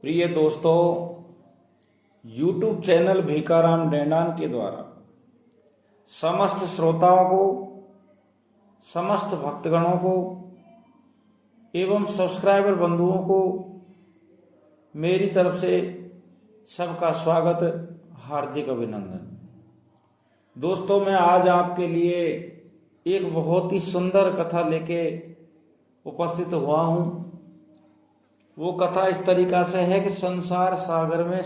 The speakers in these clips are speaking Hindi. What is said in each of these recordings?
प्रिय दोस्तों, YouTube चैनल भीखाराम डेंडान के द्वारा समस्त श्रोताओं को, समस्त भक्तगणों को एवं सब्सक्राइबर बंधुओं को मेरी तरफ से सबका स्वागत, हार्दिक अभिनंदन। दोस्तों, मैं आज आपके लिए एक बहुत ही सुंदर कथा लेके उपस्थित हुआ हूँ। वो कथा इस तरीका से है कि संसार सागर में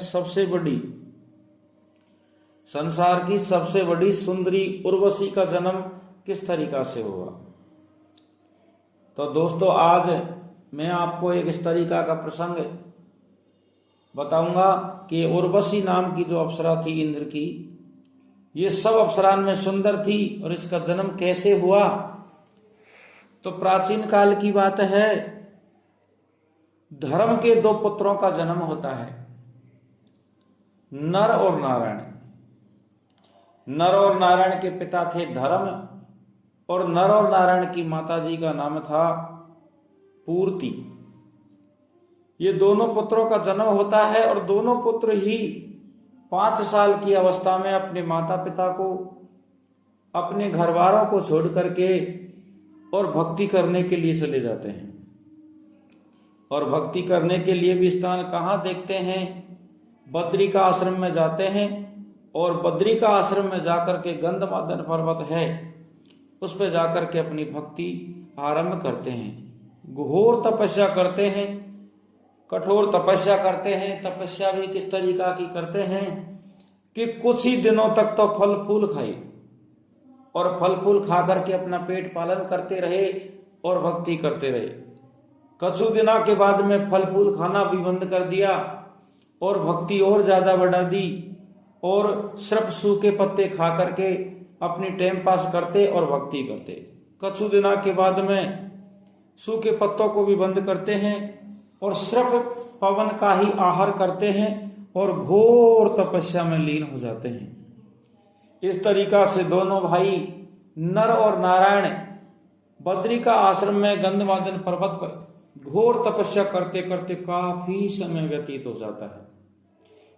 संसार की सबसे बड़ी सुंदरी उर्वशी का जन्म किस तरीका से हुआ। तो दोस्तों, आज मैं आपको एक इस तरीका का प्रसंग बताऊंगा कि उर्वशी नाम की जो अप्सरा थी इंद्र की, ये सब अप्सरान में सुंदर थी और इसका जन्म कैसे हुआ। तो प्राचीन काल की बात है, धर्म के दो पुत्रों का जन्म होता है, नर और नारायण। नर और नारायण के पिता थे धर्म और नर और नारायण की माताजी का नाम था पूर्ति। ये दोनों पुत्रों का जन्म होता है और दोनों पुत्र ही 5 साल की अवस्था में अपने माता पिता को, अपने घर वालों को छोड़ करके और भक्ति करने के लिए चले जाते हैं। और भक्ति करने के लिए भी स्थान कहाँ देखते हैं? बद्री का आश्रम में जाते हैं और बद्री का आश्रम में जाकर के गंधमादन पर्वत है, उस पर जाकर के अपनी भक्ति आरंभ करते हैं। घोर तपस्या करते हैं, कठोर तपस्या करते हैं। तपस्या भी किस तरीका की करते हैं कि कुछ ही दिनों तक तो फल फूल खाए और फल फूल खा करके अपना पेट पालन करते रहे और भक्ति करते रहे। कछु दिनों के बाद में फल फूल खाना भी बंद कर दिया और भक्ति और ज्यादा बढ़ा दी और सिर्फ सूखे पत्ते खा करके अपनी टाइम पास करते और भक्ति करते। कछु दिनों के बाद में सूखे पत्तों को भी बंद करते हैं और सिर्फ पवन का ही आहार करते हैं और घोर तपस्या में लीन हो जाते हैं। इस तरीका से दोनों भाई नर और नारायण बद्री का आश्रम में गंधमादन पर्वत पर घोर तपस्या करते करते काफी समय व्यतीत हो जाता है।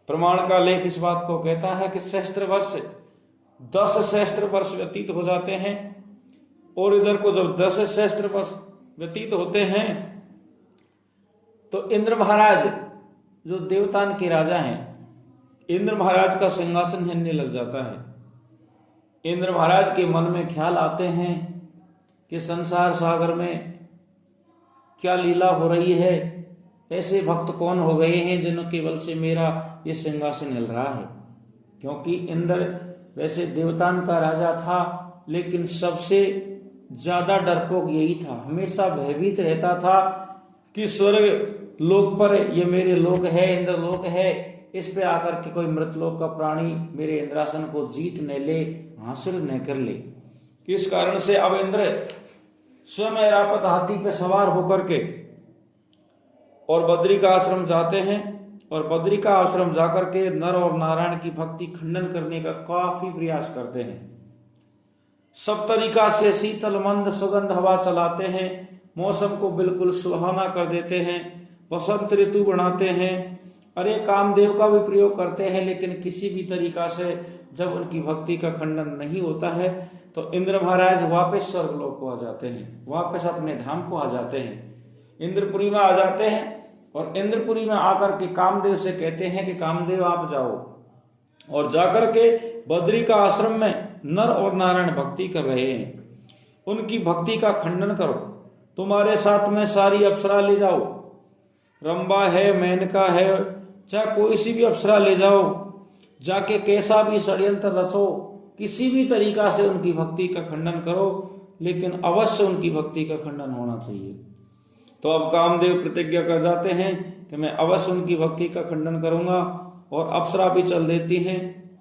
प्रमाण का लेख इस बात को कहता है कि 10 सहस्त्र वर्ष व्यतीत हो जाते हैं। और इधर को जब 10 सहस्त्र वर्ष व्यतीत होते हैं तो इंद्र महाराज, जो देवतान के राजा हैं, इंद्र महाराज का सिंहासन हिलने लग जाता है। इंद्र महाराज के मन में ख्याल आते हैं कि संसार सागर में क्या लीला हो रही है, ऐसे भक्त कौन हो गए हैं जिनके बल से मेरा ये सिंहासन हिल रहा है। क्योंकि इंद्र वैसे देवतान का राजा था, लेकिन सबसे ज्यादा डरपोक यही था। हमेशा भयभीत रहता था कि स्वर्ग लोक पर ये मेरे लोक है, इंद्र लोक है, इस पे आकर के कोई मृतलोक का प्राणी मेरे इंद्रासन को जीत न ले, हासिल न कर ले। इस कारण से अब इंद्र स्वयं ऐरावत हाथी पे सवार होकर के और बद्री का आश्रम जाते हैं और बद्री का आश्रम जाकर के नर और नारायण की भक्ति खंडन करने का काफी प्रयास करते हैं। सब तरीका से शीतल मंद सुगंध हवा चलाते हैं, मौसम को बिल्कुल सुहाना कर देते हैं, बसंत ऋतु बनाते हैं, अरे कामदेव का भी प्रयोग करते हैं। लेकिन किसी भी तरीका से जब उनकी भक्ति का खंडन नहीं होता है तो इंद्र महाराज वापस स्वर्गलोक को आ जाते हैं, वापस अपने धाम को आ जाते हैं, इंद्रपुरी में आ जाते हैं। और इंद्रपुरी में आकर के कामदेव से कहते हैं कि कामदेव आप जाओ और जाकर के बद्री का आश्रम में नर और नारायण भक्ति कर रहे हैं, उनकी भक्ति का खंडन करो। तुम्हारे साथ में सारी अप्सरा ले जाओ, रंबा है, मेनका है, चाहे कोई सी भी अप्सरा ले जाओ, जाके कैसा भी षड्यंत्र रचो, किसी भी तरीका से उनकी भक्ति का खंडन करो, लेकिन अवश्य उनकी भक्ति का खंडन होना चाहिए। तो अब कामदेव प्रतिज्ञा कर जाते हैं कि मैं अवश्य उनकी भक्ति का खंडन करूंगा। और अप्सरा भी चल देती हैं,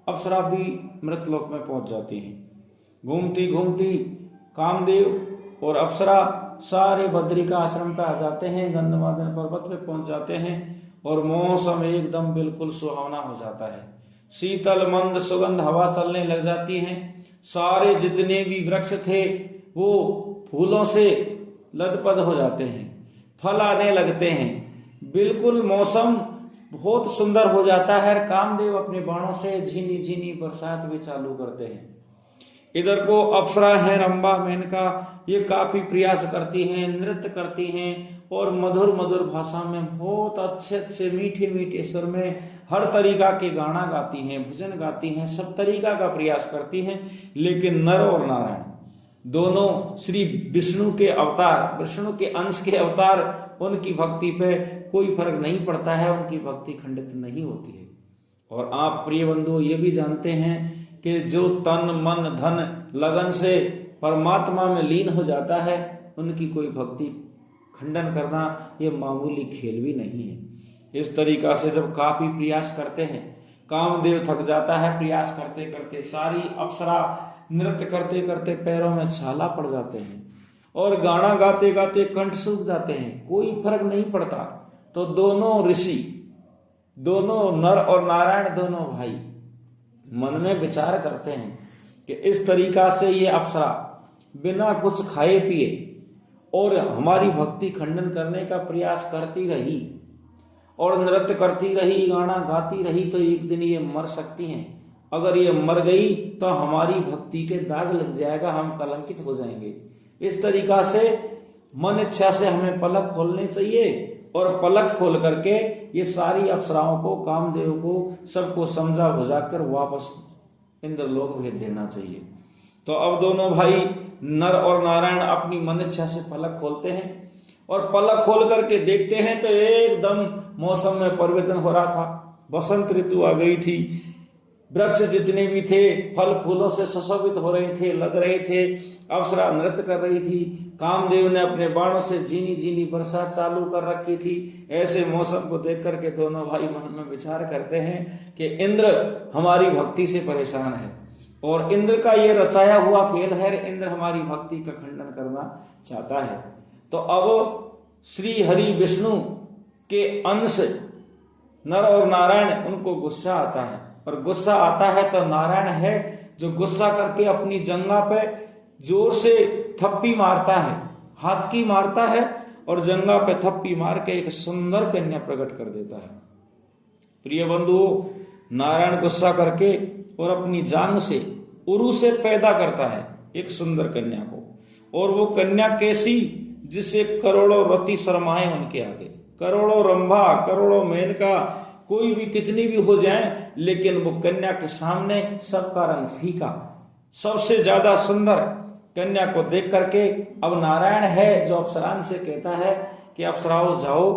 अप्सरा भी मृतलोक में पहुंच जाती हैं। घूमती घूमती कामदेव और अप्सरा सारे बद्री का आश्रम पे आ जाते हैं, गंधमादन पर्वत पे पहुंच जाते हैं और मौसम एकदम बिल्कुल सुहावना हो जाता है। शीतल मंद सुगंध हवा चलने लग जाती है। सारे जितने भी वृक्ष थे वो फूलों से लदपद हो जाते हैं, फल आने लगते हैं, बिल्कुल मौसम बहुत सुंदर हो जाता है। कामदेव अपने बाणों से झीनी झीनी बरसात भी चालू करते हैं। इधर को अप्सरा है रंभा मेनका, ये काफी प्रयास करती हैं, नृत्य करती हैं और मधुर मधुर भाषा में बहुत अच्छे अच्छे मीठे मीठे स्वर में हर तरीका के गाना गाती हैं, भजन गाती हैं, सब तरीका का प्रयास करती हैं। लेकिन नर और नारायण दोनों श्री विष्णु के अवतार, विष्णु के अंश के अवतार, उनकी भक्ति पे कोई फर्क नहीं पड़ता है, उनकी भक्ति खंडित नहीं होती है। और आप प्रिय बंधु ये भी जानते हैं कि जो तन मन धन लगन से परमात्मा में लीन हो जाता है, उनकी कोई भक्ति खंडन करना ये मामूली खेल भी नहीं है। इस तरीका से जब काफी प्रयास करते हैं, कामदेव थक जाता है प्रयास करते करते, सारी अप्सरा नृत्य करते करते पैरों में छाला पड़ जाते हैं और गाना गाते गाते कंठ सूख जाते हैं, कोई फर्क नहीं पड़ता। तो दोनों ऋषि, दोनों नर और नारायण, दोनों भाई मन में विचार करते हैं कि इस तरीका से ये अप्सरा बिना कुछ खाए पिए और हमारी भक्ति खंडन करने का प्रयास करती रही और नृत्य करती रही, गाना गाती रही, तो एक दिन ये मर सकती हैं। अगर ये मर गई तो हमारी भक्ति के दाग लग जाएगा, हम कलंकित हो जाएंगे। इस तरीका से मन इच्छा से हमें पलक खोलने चाहिए और पलक खोल करके ये सारी अप्सराओं को, कामदेव को, सबको समझा बुझा कर वापस इंद्रलोक भेज देना चाहिए। तो अब दोनों भाई नर और नारायण अपनी मन इच्छा से पलक खोलते हैं और पलक खोल करके देखते हैं तो एकदम मौसम में परिवर्तन हो रहा था। बसंत ऋतु आ गई थी, वृक्ष जितने भी थे फल फूलों से सुशोभित हो रहे थे, लग रहे थे, अप्सरा नृत्य कर रही थी, कामदेव ने अपने बाणों से झीनी झीनी बरसात चालू कर रखी थी। ऐसे मौसम को देख करके दोनों भाई मन में विचार करते हैं कि इंद्र हमारी भक्ति से परेशान है और इंद्र का ये रचाया हुआ खेल है, इंद्र हमारी भक्ति का खंडन करना चाहता है। तो अब श्री हरि विष्णु के अंश नर और नारायण, उनको गुस्सा आता है और गुस्सा आता है तो नारायण है जो गुस्सा करके अपनी जंघा पे जोर से थप्पी मारता है, हाथ की मारता है और जंघा पे थप्पी मार के एक सुंदर कन्या प्रकट कर देता है। प्रिय बंधु, नारायण गुस्सा करके और अपनी जांग से उरु से पैदा करता है एक सुंदर कन्या को, और वो कन्या कैसी, जिससे करोड़ों रति शर्माए उनके आगे, करोड़ों रंभा, करोड़ों मेनका, कोई भी कितनी भी हो जाए, लेकिन वो कन्या के सामने सबका रंग फीका। सबसे ज्यादा सुंदर कन्या को देख करके अब नारायण है जो अप्सरान से कहता है कि अप्सराओं जाओ,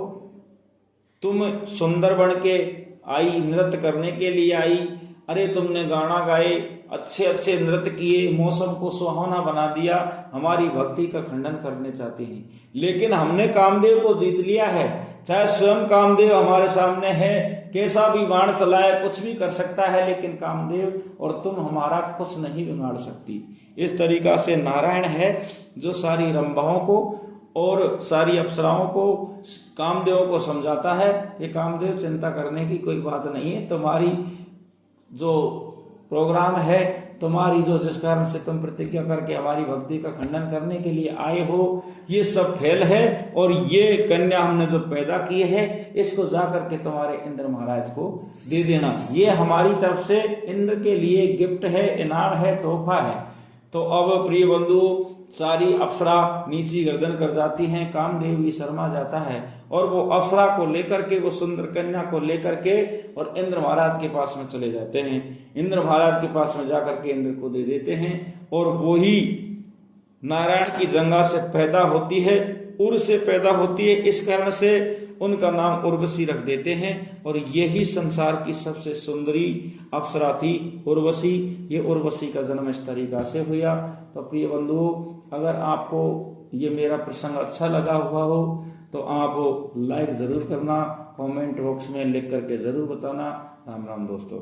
तुम सुंदर बन के आई, नृत्य करने के लिए आई, अरे तुमने गाना गाए, अच्छे अच्छे नृत्य किए, मौसम को सुहावना बना दिया, हमारी भक्ति का खंडन करने चाहती हैं, लेकिन हमने कामदेव को जीत लिया है। चाहे स्वयं कामदेव हमारे सामने है, कैसा भी बाण चलाए, कुछ भी कर सकता है, लेकिन कामदेव और तुम हमारा कुछ नहीं बिगाड़ सकती। इस तरीका से नारायण है जो सारी रंभाओं को और सारी अप्सराओं को, कामदेव को समझाता है कि कामदेव चिंता करने की कोई बात नहीं है, तुम्हारी जो प्रोग्राम है, तुम्हारी जो जिस कारण से तुम प्रतिज्ञा करके हमारी भक्ति का खंडन करने के लिए आए हो, ये सब फेल है और ये कन्या हमने जो पैदा की है इसको जा करके तुम्हारे इंद्र महाराज को दे देना, ये हमारी तरफ से इंद्र के लिए गिफ्ट है, इनाम है, तोहफा है। तो अब प्रिय बंधु, सारी अप्सरा नीची गर्दन कर जाती हैं, कामदेव भी शर्मा जाता है और वो अप्सरा को लेकर के, वो सुंदर कन्या को लेकर के और इंद्र महाराज के पास में चले जाते हैं। इंद्र महाराज के पास में जाकर के इंद्र को दे देते हैं और वो ही नारायण की जंघा से पैदा होती है, उर से पैदा होती है, इस कारण से उनका नाम उर्वशी रख देते हैं। और यही संसार की सबसे सुंदरी अप्सरा थी उर्वशी। ये उर्वशी का जन्म इस तरीका से हुआ। तो प्रिय बंधुओं, अगर आपको ये मेरा प्रसंग अच्छा लगा हुआ हो तो आप लाइक जरूर करना, कमेंट बॉक्स में लिख करके जरूर बताना। राम राम दोस्तों।